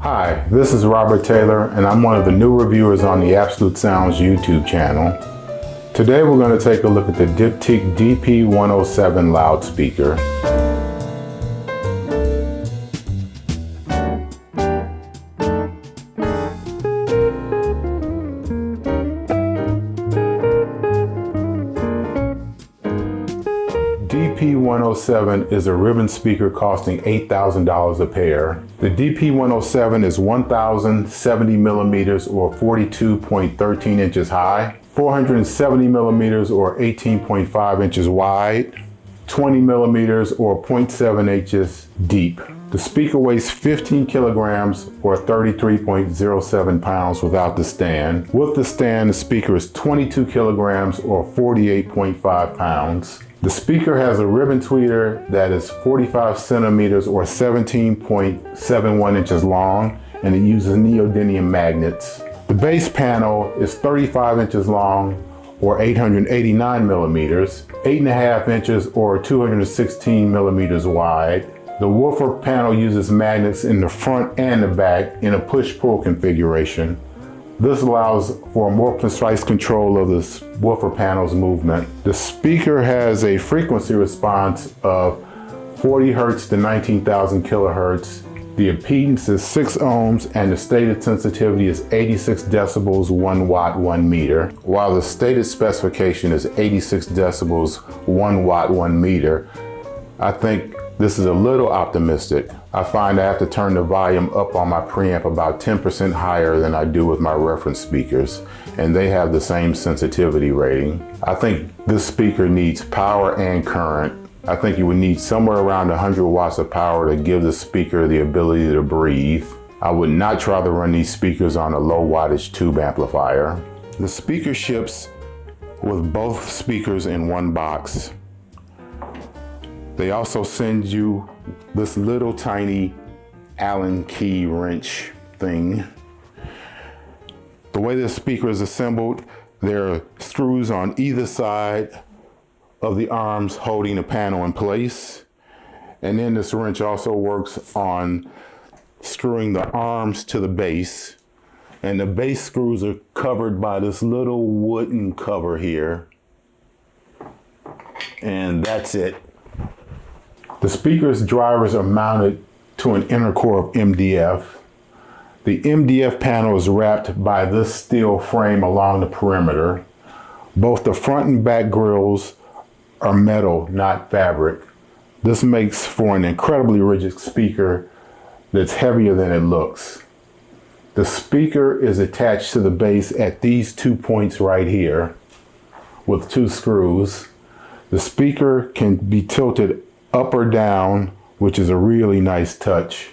Hi, this is Robert Taylor, and I'm one of the new reviewers on the Absolute Sounds YouTube channel. Today we're going to take a look at the Diptyque DP107 loudspeaker. DP107 is a ribbon speaker costing $8,000 a pair. The DP107 is 1,070 millimeters or 42.13 inches high, 470 millimeters or 18.5 inches wide, 20 millimeters or 0.7 inches deep. The speaker weighs 15 kilograms or 33.07 pounds without the stand. With the stand, the speaker is 22 kilograms or 48.5 pounds. The speaker has a ribbon tweeter that is 45 centimeters or 17.71 inches long, and it uses neodymium magnets. The base panel is 35 inches long or 889 millimeters, 8.5 inches or 216 millimeters wide. The woofer panel uses magnets in the front and the back in a push-pull configuration. This allows for more precise control of the woofer panel's movement. The speaker has a frequency response of 40 Hz to 19,000 kilohertz. The impedance is 6 ohms and the stated sensitivity is 86 decibels, 1 watt, 1 meter. While the stated specification is 86 decibels, 1 watt, 1 meter, I think this is a little optimistic. I find I have to turn the volume up on my preamp about 10% higher than I do with my reference speakers, and they have the same sensitivity rating. I think this speaker needs power and current. I think you would need somewhere around 100 watts of power to give the speaker the ability to breathe. I would not try to run these speakers on a low wattage tube amplifier. The speaker ships with both speakers in one box. They also send you this little tiny Allen key wrench thing. The way the speaker is assembled, there are screws on either side of the arms holding the panel in place. And then this wrench also works on screwing the arms to the base. And the base screws are covered by this little wooden cover here. And that's it. The speaker's drivers are mounted to an inner core of MDF. The MDF panel is wrapped by this steel frame along the perimeter. Both the front and back grills are metal, not fabric. This makes for an incredibly rigid speaker that's heavier than it looks. The speaker is attached to the base at these 2 points right here with 2 screws. The speaker can be tilted up or down, which is a really nice touch.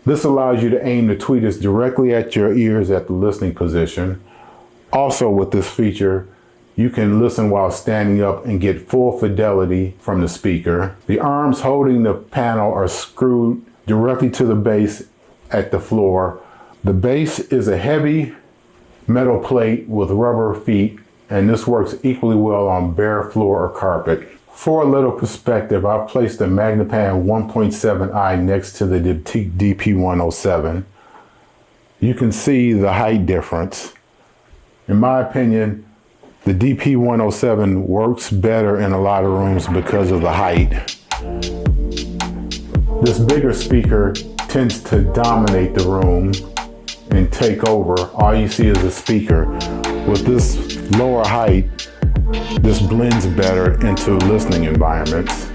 This allows you to aim the tweeters directly at your ears at the listening position. Also with this feature, you can listen while standing up and get full fidelity from the speaker. The arms holding the panel are screwed directly to the base at the floor. The base is a heavy metal plate with rubber feet, and this works equally well on bare floor or carpet. For a little perspective, I've placed a Magnepan 1.7i next to the Diptyque DP107. You can see the height difference. In my opinion, the DP107 works better in a lot of rooms because of the height. This bigger speaker tends to dominate the room and take over. All you see is a speaker. With this lower height, this blends better into listening environments.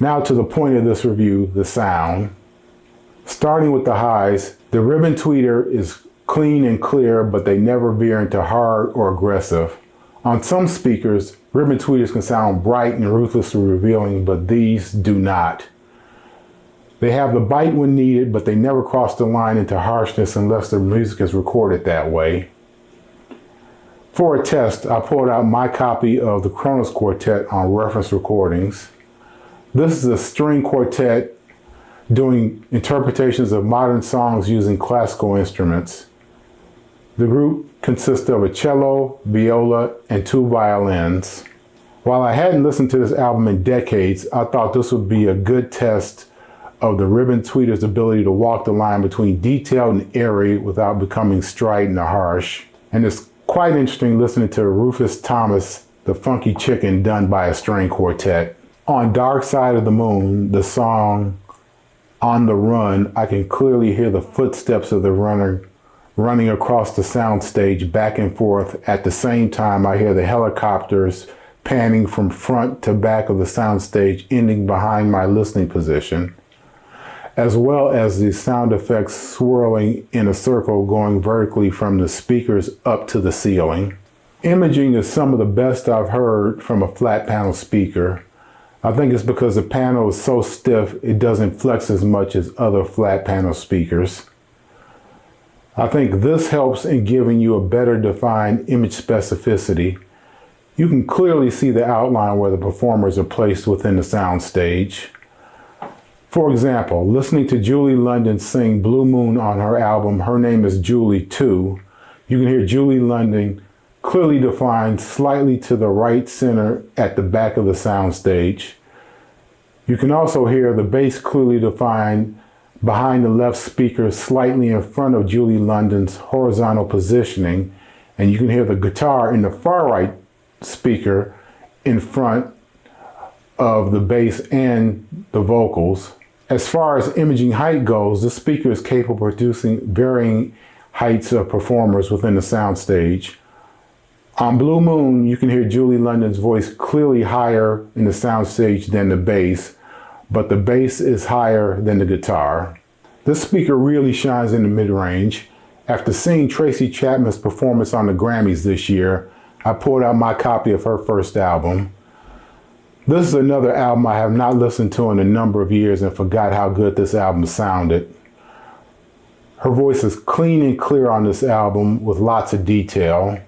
Now to the point of this review, the sound. Starting with the highs, the ribbon tweeter is clean and clear, but they never veer into hard or aggressive. On some speakers, ribbon tweeters can sound bright and ruthlessly revealing, but these do not. They have the bite when needed, but they never cross the line into harshness unless the music is recorded that way. For a test, I pulled out my copy of the Kronos Quartet on Reference Recordings. This is a string quartet doing interpretations of modern songs using classical instruments. The group consists of a cello, viola, and 2 violins. While I hadn't listened to this album in decades, I thought this would be a good test of the ribbon tweeter's ability to walk the line between detailed and airy without becoming strident or harsh. And it's quite interesting listening to Rufus Thomas, the Funky Chicken, done by a string quartet. On Dark Side of the Moon, the song On the Run, I can clearly hear the footsteps of the runner running across the soundstage back and forth. At the same time, I hear the helicopters panning from front to back of the soundstage, ending behind my listening position, as well as the sound effects swirling in a circle going vertically from the speakers up to the ceiling. Imaging is some of the best I've heard from a flat panel speaker. I think it's because the panel is so stiff it doesn't flex as much as other flat panel speakers. I think this helps in giving you a better defined image specificity. You can clearly see the outline where the performers are placed within the soundstage. For example, listening to Julie London sing Blue Moon on her album Her Name is Julie 2, you can hear Julie London clearly defined slightly to the right center at the back of the soundstage. You can also hear the bass clearly defined behind the left speaker slightly in front of Julie London's horizontal positioning, and you can hear the guitar in the far right speaker in front of the bass and the vocals. As far as imaging height goes, the speaker is capable of producing varying heights of performers within the soundstage. On Blue Moon, you can hear Julie London's voice clearly higher in the soundstage than the bass, but the bass is higher than the guitar. This speaker really shines in the mid-range. After seeing Tracy Chapman's performance on the Grammys this year, I pulled out my copy of her first album. This is another album I have not listened to in a number of years and forgot how good this album sounded. Her voice is clean and clear on this album with lots of detail.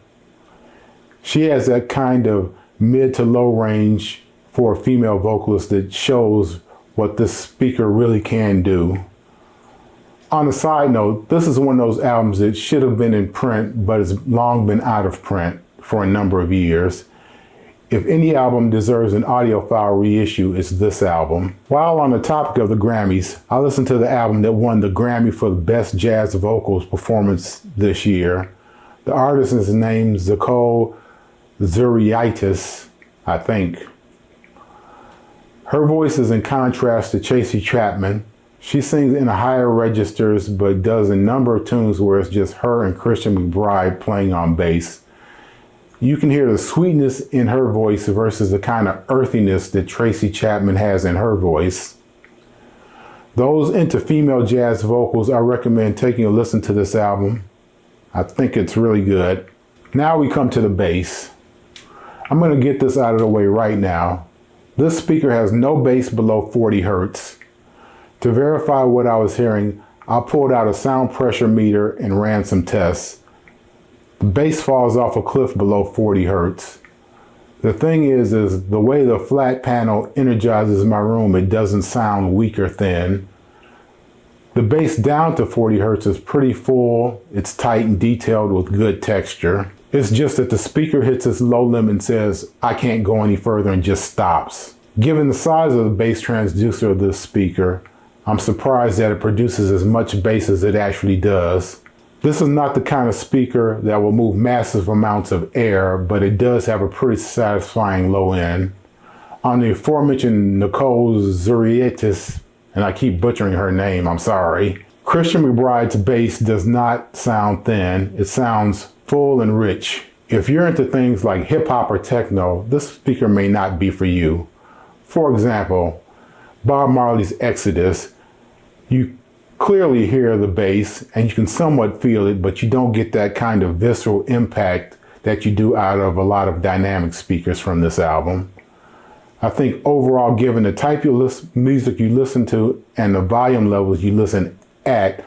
She has that kind of mid to low range for a female vocalist that shows what this speaker really can do. On a side note, this is one of those albums that should have been in print but has long been out of print for a number of years. If any album deserves an audiophile reissue, it's this album. While on the topic of the Grammys, I listened to the album that won the Grammy for the Best Jazz Vocals Performance this year. The artist is named Zacco Zuriaitis, I think. Her voice is in contrast to Tracy Chapman. She sings in the higher registers, but does a number of tunes where it's just her and Christian McBride playing on bass. You can hear the sweetness in her voice versus the kind of earthiness that Tracy Chapman has in her voice. Those into female jazz vocals, I recommend taking a listen to this album. I think it's really good. Now we come to the bass. I'm going to get this out of the way right now. This speaker has no bass below 40 Hertz. To verify what I was hearing, I pulled out a sound pressure meter and ran some tests. The bass falls off a cliff below 40 Hertz. The thing is the way the flat panel energizes my room, it doesn't sound weak or thin. The bass down to 40 Hertz is pretty full, it's tight and detailed with good texture. It's just that the speaker hits its low limit and says, I can't go any further, and just stops. Given the size of the bass transducer of this speaker, I'm surprised that it produces as much bass as it actually does. This is not the kind of speaker that will move massive amounts of air, but it does have a pretty satisfying low end. On the aforementioned Nicole Zuriaitis, and I keep butchering her name, I'm sorry, Christian McBride's bass does not sound thin, it sounds full and rich. If you're into things like hip hop or techno, this speaker may not be for you. For example, Bob Marley's Exodus, you clearly hear the bass and you can somewhat feel it, but you don't get that kind of visceral impact that you do out of a lot of dynamic speakers from this album. I think overall, given the type of music you listen to and the volume levels you listen at,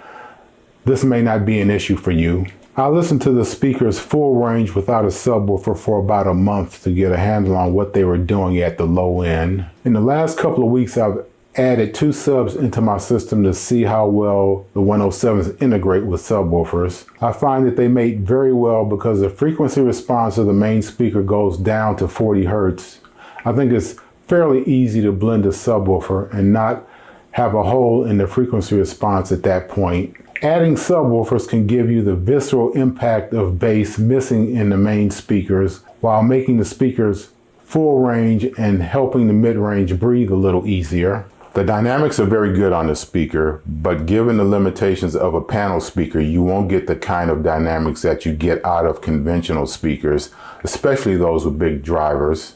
this may not be an issue for you. I listened to the speakers full range without a subwoofer for about a month to get a handle on what they were doing at the low end. In the last couple of weeks, I've added 2 subs into my system to see how well the 107s integrate with subwoofers. I find that they mate very well because the frequency response of the main speaker goes down to 40 Hertz. I think it's fairly easy to blend a subwoofer and not have a hole in the frequency response at that point. Adding subwoofers can give you the visceral impact of bass missing in the main speakers while making the speakers full range and helping the mid-range breathe a little easier. The dynamics are very good on the speaker, but given the limitations of a panel speaker, you won't get the kind of dynamics that you get out of conventional speakers, especially those with big drivers.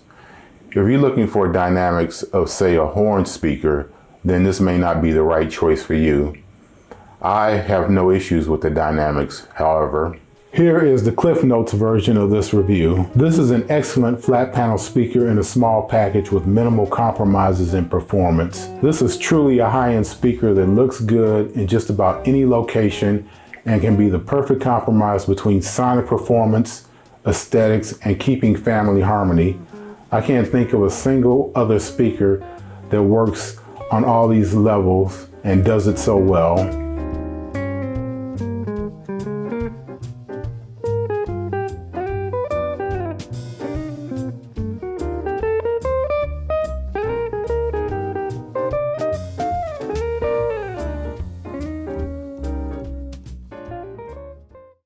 If you're looking for dynamics of, say, a horn speaker, then this may not be the right choice for you. I have no issues with the dynamics, however. Here is the Cliff Notes version of this review. This is an excellent flat panel speaker in a small package with minimal compromises in performance. This is truly a high-end speaker that looks good in just about any location and can be the perfect compromise between sonic performance, aesthetics, and keeping family harmony. I can't think of a single other speaker that works on all these levels and does it so well.